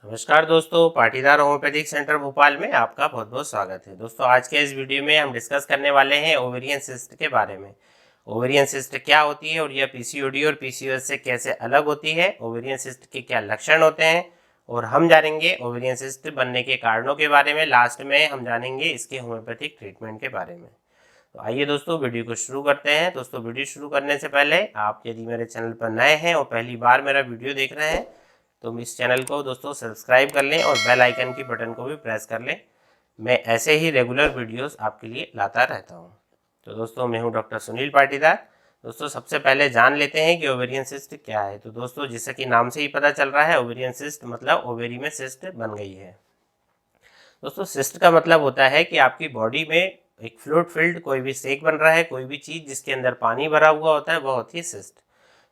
नमस्कार दोस्तों, Patidar homeopathic centre Bhopal में आपका बहुत बहुत स्वागत है। दोस्तों, आज के इस वीडियो में हम डिस्कस करने वाले हैं ओवेरियन सिस्ट के बारे में। ओवेरियन सिस्ट क्या होती है और यह पीसीओडी और पीसीओएस से कैसे अलग होती है, ओवेरियन सिस्ट के क्या लक्षण होते हैं, और हम जानेंगे ओवेरियन सिस्ट बनने के कारणों के बारे में। लास्ट में हम जानेंगे इसके होम्योपैथिक ट्रीटमेंट के बारे में। तो आइए दोस्तों, वीडियो को शुरू करते हैं। दोस्तों, वीडियो शुरू करने से पहले आप यदि मेरे चैनल पर नए हैं और पहली बार मेरा वीडियो देख रहे हैं तो इस चैनल को दोस्तों सब्सक्राइब कर लें और बेल आइकन की बटन को भी प्रेस कर लें। मैं ऐसे ही रेगुलर वीडियोस आपके लिए लाता रहता हूं। तो दोस्तों, मैं हूं डॉक्टर सुनील पाटीदार। दोस्तों, सबसे पहले जान लेते हैं कि ओवेरियन सिस्ट क्या है। तो दोस्तों, जैसा कि नाम से ही पता चल रहा है, ओवेरियन सिस्ट मतलब ओवेरी में सिस्ट बन गई है। दोस्तों, सिस्ट का मतलब होता है कि आपकी बॉडी में एक फ्लूइड फिल्ड कोई भी सेक बन रहा है, कोई भी चीज़ जिसके अंदर पानी भरा हुआ होता है, वह होती है सिस्ट।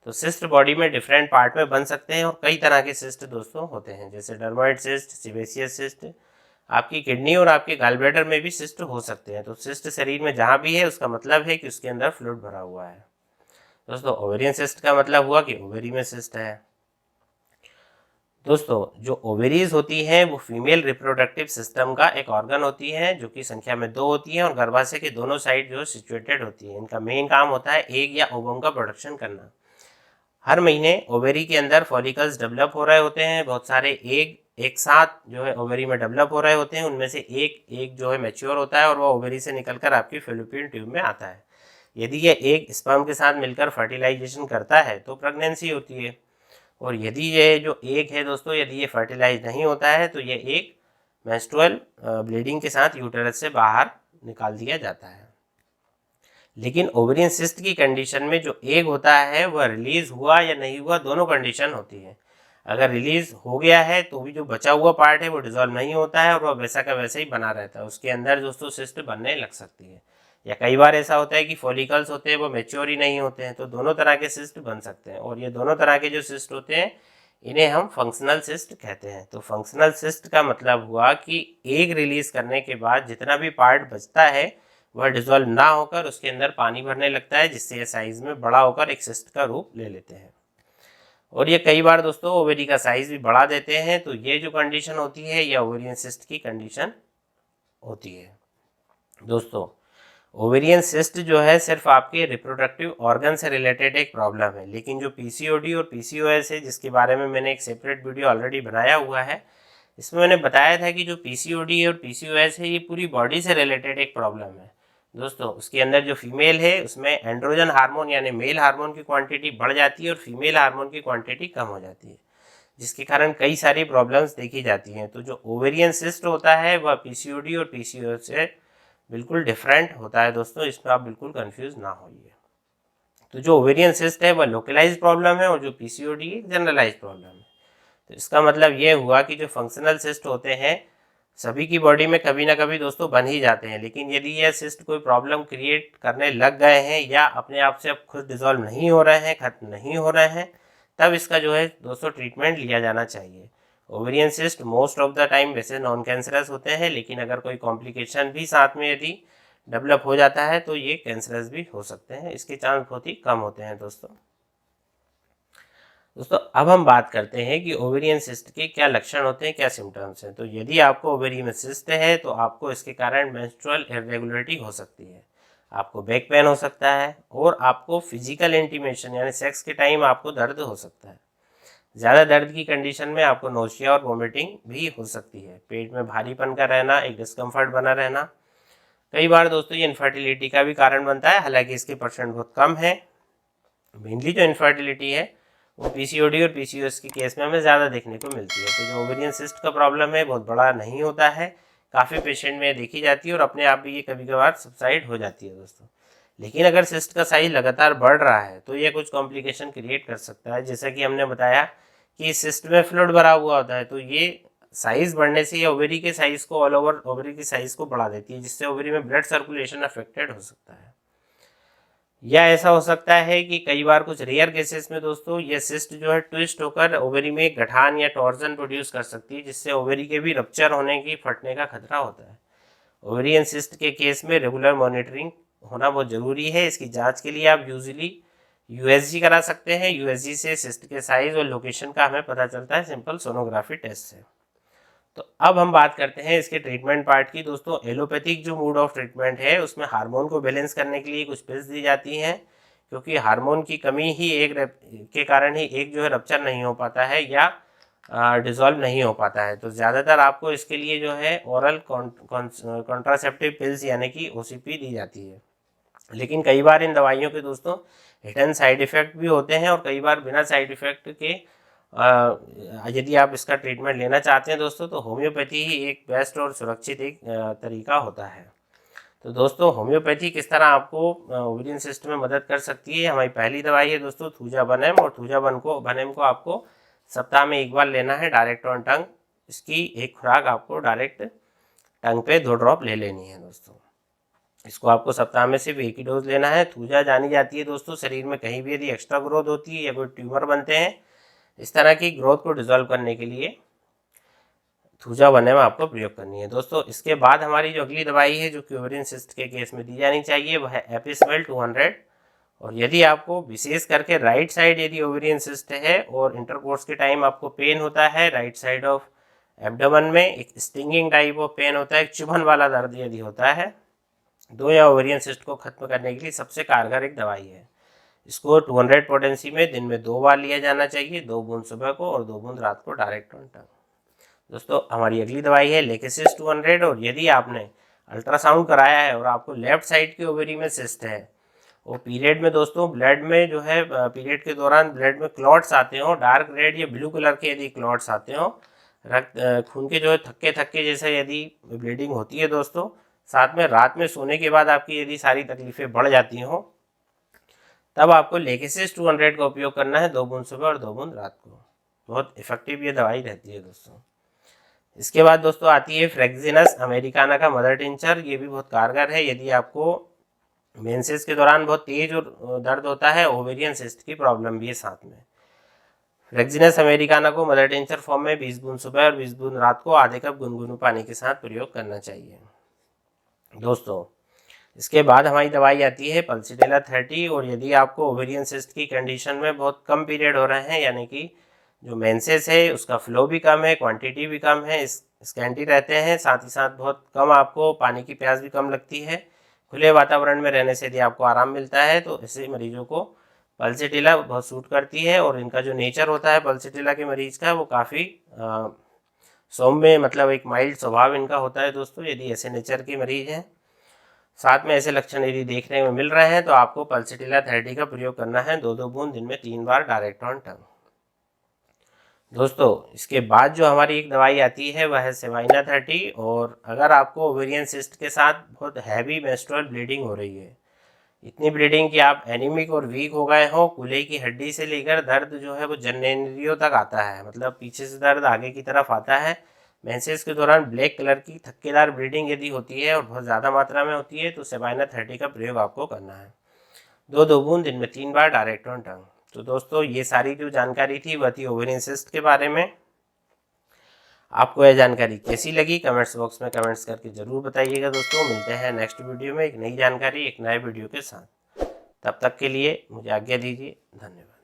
तो सिस्ट बॉडी में डिफरेंट पार्ट में बन सकते हैं और कई तरह के सिस्ट दोस्तों होते हैं, जैसे डर्मोइड सिस्ट, सीबेसियस सिस्ट। आपकी किडनी और आपके गॉलब्लैडर में भी सिस्ट हो सकते हैं। तो सिस्ट शरीर में जहाँ भी है उसका मतलब है कि उसके अंदर फ्लूइड भरा हुआ है। दोस्तों, ओवेरियन सिस्ट का मतलब हुआ कि ओवेरी में सिस्ट है। दोस्तों, जो ओवेरीज होती हैं वो फीमेल रिप्रोडक्टिव सिस्टम का एक ऑर्गन होती है, जो कि संख्या में 2 होती है और गर्भाशय के दोनों साइड जो सिचुएटेड होती है। इनका मेन काम होता है एग या ओवम का प्रोडक्शन करना। हर महीने ओवेरी के अंदर फॉलिकल्स डेवलप हो रहे होते हैं। बहुत सारे एग एक साथ जो है ओवेरी में डेवलप हो रहे होते हैं। उनमें से एक एग जो है मैच्योर होता है और वह ओवेरी से निकलकर आपकी फैलोपियन ट्यूब में आता है। यदि यह एग स्पर्म के साथ मिलकर फर्टिलाइजेशन करता है तो प्रेगनेंसी होती है। और यदि ये जो एग है दोस्तों, यदि ये फर्टिलाइज नहीं होता है तो ये एग मेंस्ट्रुअल ब्लीडिंग के साथ यूटेरस से बाहर निकाल दिया जाता है। लेकिन ओवेरियन सिस्ट की कंडीशन में जो एग होता है वह रिलीज हुआ या नहीं हुआ, दोनों कंडीशन होती है। अगर रिलीज हो गया है तो भी जो बचा हुआ पार्ट है वो डिजोल्व नहीं होता है और वह वैसा का वैसा ही बना रहता है। उसके अंदर दोस्तों सिस्ट बनने लग सकती है। या कई बार ऐसा होता है कि फॉलिकल्स होते हैं वो मेच्योर ही नहीं होते हैं, तो दोनों तरह के सिस्ट बन सकते हैं। और ये दोनों तरह के जो सिस्ट होते हैं इन्हें हम फंक्शनल सिस्ट कहते हैं। तो फंक्शनल सिस्ट का मतलब हुआ कि एग रिलीज करने के बाद जितना भी पार्ट बचता है वह डिजोल्व ना होकर उसके अंदर पानी भरने लगता है, जिससे ये साइज में बड़ा होकर एक सिस्ट का रूप ले लेते हैं। और ये कई बार दोस्तों ओवेरी का साइज भी बढ़ा देते हैं। तो ये जो कंडीशन होती है यह ओवेरियन सिस्ट की कंडीशन होती है। दोस्तों, ओवेरियन सिस्ट जो है सिर्फ आपके रिप्रोडक्टिव ऑर्गन से रिलेटेड एक प्रॉब्लम है, लेकिन जो पीसीओडी और पीसीओएस है, जिसके बारे में मैंने एक सेपरेट वीडियो ऑलरेडी बनाया हुआ है, इसमें मैंने बताया था कि जो पीसीओडी और पीसीओएस है ये पूरी बॉडी से रिलेटेड एक प्रॉब्लम है। दोस्तों, उसके अंदर जो फीमेल है उसमें एंड्रोजन हार्मोन यानी मेल हार्मोन की क्वांटिटी बढ़ जाती है और फीमेल हार्मोन की क्वांटिटी कम हो जाती है, जिसके कारण कई सारी प्रॉब्लम्स देखी जाती हैं। तो जो ओवेरियन सिस्ट होता है वह पीसीओडी और पीसीओएस से बिल्कुल डिफरेंट होता है। दोस्तों, इसमें आप बिल्कुल कंफ्यूज ना होइए। तो जो ओवेरियन सिस्ट है वह लोकलाइज प्रॉब्लम है और जो पीसीओडी एक जनरलाइज प्रॉब्लम है। तो इसका मतलब ये हुआ कि जो फंक्शनल सिस्ट होते हैं सभी की बॉडी में कभी ना कभी दोस्तों बन ही जाते हैं, लेकिन यदि यह सिस्ट कोई प्रॉब्लम क्रिएट करने लग गए हैं या अपने आप से अब खुद डिजोल्व नहीं हो रहे हैं, खत्म नहीं हो रहे हैं, तब इसका जो है दोस्तों ट्रीटमेंट लिया जाना चाहिए। Ovarian cyst most of the time वैसे नॉन कैंसरस होते हैं, लेकिन अगर कोई कॉम्प्लिकेशन भी साथ में यदि डेवलप हो जाता है तो ये कैंसरस भी हो सकते हैं। इसके चांस बहुत ही कम होते हैं। दोस्तों, अब हम बात करते हैं कि ओवेरियन सिस्ट के क्या लक्षण होते हैं, क्या सिम्टम्स हैं। तो यदि आपको ओवेरी में सिस्ट है तो आपको इसके कारण मेंस्ट्रुअल इरेगुलरिटी हो सकती है, आपको बैक पेन हो सकता है और आपको फिजिकल इंटीमेशन यानी सेक्स के टाइम आपको दर्द हो सकता है। ज़्यादा दर्द की कंडीशन में आपको नोशिया और वोमिटिंग भी हो सकती है। पेट में भारीपन का रहना, एक डिस्कम्फर्ट बना रहना। कई बार दोस्तों ये इनफर्टिलिटी का भी कारण बनता है, हालांकि इसके परसेंट बहुत कम है। मेनली जो इनफर्टिलिटी है वो पीसीओडी और पीसीओएस के केस में हमें ज़्यादा देखने को मिलती है। तो जो ओवेरियन सिस्ट का प्रॉब्लम है बहुत बड़ा नहीं होता है, काफ़ी पेशेंट में देखी जाती है और अपने आप भी ये कभी कभार सबसाइड हो जाती है दोस्तों। लेकिन अगर सिस्ट का साइज लगातार बढ़ रहा है तो ये कुछ कॉम्प्लिकेशन क्रिएट कर सकता है। जैसा कि हमने बताया कि सिस्ट में फ्लूइड भरा हुआ होता है, तो ये साइज बढ़ने से ये ओवेरी के साइज को ऑल ओवर ओवेरी की साइज को बढ़ा देती है, जिससे ओवेरी में ब्लड सर्कुलेशन अफेक्टेड हो सकता है। या ऐसा हो सकता है कि कई बार कुछ रेयर केसेस में दोस्तों ये सिस्ट जो है ट्विस्ट होकर ओवेरी में गठान या टॉर्जन प्रोड्यूस कर सकती है, जिससे ओवेरी के भी रप्चर होने की फटने का खतरा होता है। ओवेरियन सिस्ट के केस में रेगुलर मॉनिटरिंग होना बहुत ज़रूरी है। इसकी जांच के लिए आप यूजुअली यूएसजी करा सकते हैं। यूएसजी से सिस्ट के साइज और लोकेशन का हमें पता चलता है सिंपल सोनोग्राफी टेस्ट से। तो अब हम बात करते हैं इसके ट्रीटमेंट पार्ट की। दोस्तों एलोपैथिक जो मोड ऑफ ट्रीटमेंट है उसमें हार्मोन को बैलेंस करने के लिए कुछ पिल्स दी जाती हैं, क्योंकि हार्मोन की कमी ही के कारण ही एक जो है रप्चर नहीं हो पाता है या डिज़ोल्व नहीं हो पाता है। तो ज़्यादातर आपको इसके लिए जो है ओरल कॉन्ट्रासेप्टिव पिल्स यानी कि OCP दी जाती है। लेकिन कई बार इन दवाइयों के दोस्तों हिडन साइड इफ़ेक्ट भी होते हैं और कई बार बिना साइड इफ़ेक्ट के यदि आप इसका ट्रीटमेंट लेना चाहते हैं दोस्तों तो होम्योपैथी ही एक बेस्ट और सुरक्षित एक तरीका होता है। तो दोस्तों होम्योपैथी किस तरह आपको ओवेरियन सिस्ट में मदद कर सकती है। हमारी पहली दवाई है दोस्तों थूजाबनेम, और थूजाबनेम को आपको सप्ताह में एक बार लेना है डायरेक्ट ऑन टंग। इसकी एक खुराक आपको डायरेक्ट टंग पे 2 ड्रॉप ले लेनी है दोस्तों। इसको आपको सप्ताह में सिर्फ एक ही डोज लेना है। थूजा जानी जाती है दोस्तों शरीर में कहीं भी यदि एक्स्ट्रा ग्रोथ होती है या कोई ट्यूमर बनते हैं, इस तरह की ग्रोथ को डिसॉल्व करने के लिए थूजाबनेम आपको प्रयोग करनी है दोस्तों। इसके बाद हमारी जो अगली दवाई है जो कि ओवेरियन सिस्ट के केस में दी जानी चाहिए वह है एपिसमेल 200। और यदि आपको विशेष करके राइट साइड यदि ओवेरियन सिस्ट है और इंटरकोर्स के टाइम आपको पेन होता है राइट साइड ऑफ एब्डोमेन में, एक स्टिंगिंग टाइप ऑफ पेन होता है, एक चुभन वाला दर्द यदि होता है, 2 या ओवेरियन सिस्ट को खत्म करने के लिए सबसे कारगर एक दवाई है। इसको 200 पोटेंसी में दिन में 2 बार लिया जाना चाहिए, 2 बूंद सुबह को और 2 बूंद रात को डायरेक्ट ऑन टंग। दोस्तों हमारी अगली दवाई है लेकेसिस 200। और यदि आपने अल्ट्रासाउंड कराया है और आपको लेफ्ट साइड की ओवेरी में सिस्ट है और पीरियड में दोस्तों ब्लड में जो है पीरियड के दौरान ब्लड में क्लॉट्स आते हो, डार्क रेड या ब्लू कलर के यदि क्लॉट्स आते हो, रक्त खून के जो है थक्के थक्के जैसे यदि ब्लीडिंग होती है दोस्तों, साथ में रात में सोने के बाद आपकी यदि सारी तकलीफ़ें बढ़ जाती हों, तब आपको लेकेसिस 200 का उपयोग करना है, 2 बूंद सुबह और 2 बूंद रात को। बहुत इफेक्टिव ये दवाई रहती है दोस्तों। इसके बाद दोस्तों आती है फ्रेक्सिनस अमेरिकाना का मदर टिंचर। ये भी बहुत कारगर है यदि आपको मेंसेस के दौरान बहुत तेज और दर्द होता है, ओवेरियन सिस्ट की प्रॉब्लम भी है साथ में। फ्रेक्सिनस अमेरिकाना को मदर टिंचर फॉर्म में 20 बूंद सुबह और 20 बूंद रात को आधे कप गुनगुने पानी के साथ प्रयोग करना चाहिए दोस्तों। इसके बाद हमारी दवाई आती है पल्सिटेला 30। और यदि आपको ओवेरियन सिस्ट की कंडीशन में बहुत कम पीरियड हो रहे हैं, यानी कि जो मेंसेस है उसका फ्लो भी कम है, क्वांटिटी भी कम है, स्कैंटी रहते हैं, साथ ही साथ बहुत कम आपको पानी की प्यास भी कम लगती है, खुले वातावरण में रहने से यदि आपको आराम मिलता है, तो ऐसे मरीजों को पल्सिटेला बहुत सूट करती है। और इनका जो नेचर होता है पल्सिटेला के मरीज का वो काफ़ी सौम्य, मतलब एक माइल्ड स्वभाव इनका होता है दोस्तों। यदि ऐसे नेचर के मरीज हैं, साथ में ऐसे लक्षण यदि देखने में मिल रहे हैं, तो आपको पल्सिटेला 30 का प्रयोग करना है, 2-2 बूंद दिन में 3 बार डायरेक्ट ऑन टंग दोस्तों। इसके बाद जो हमारी एक दवाई आती है वह है सेवाइना 30। और अगर आपको ओवेरियन सिस्ट के साथ बहुत हैवी मेंस्ट्रुअल ब्लीडिंग हो रही है, इतनी ब्लीडिंग कि आप एनीमिक और वीक हो गए हो, कूल्हे की हड्डी से लेकर दर्द जो है वो जननेंद्रियों तक आता है, मतलब पीछे से दर्द आगे की तरफ आता है, मेंसेस के दौरान ब्लैक कलर की थक्केदार ब्लीडिंग यदि होती है और बहुत ज़्यादा मात्रा में होती है, तो सेवाइना 30 का प्रयोग आपको करना है, 2-2 बूंद दिन में 3 बार डायरेक्ट ऑन टंग। तो दोस्तों ये सारी जो जानकारी थी वह थी ओवेरियन सिस्ट के बारे में। आपको यह जानकारी कैसी लगी कमेंट्स बॉक्स में कमेंट्स करके ज़रूर बताइएगा दोस्तों। मिलते हैं नेक्स्ट वीडियो में एक नई जानकारी एक नए वीडियो के साथ। तब तक के लिए मुझे आज्ञा दीजिए, धन्यवाद।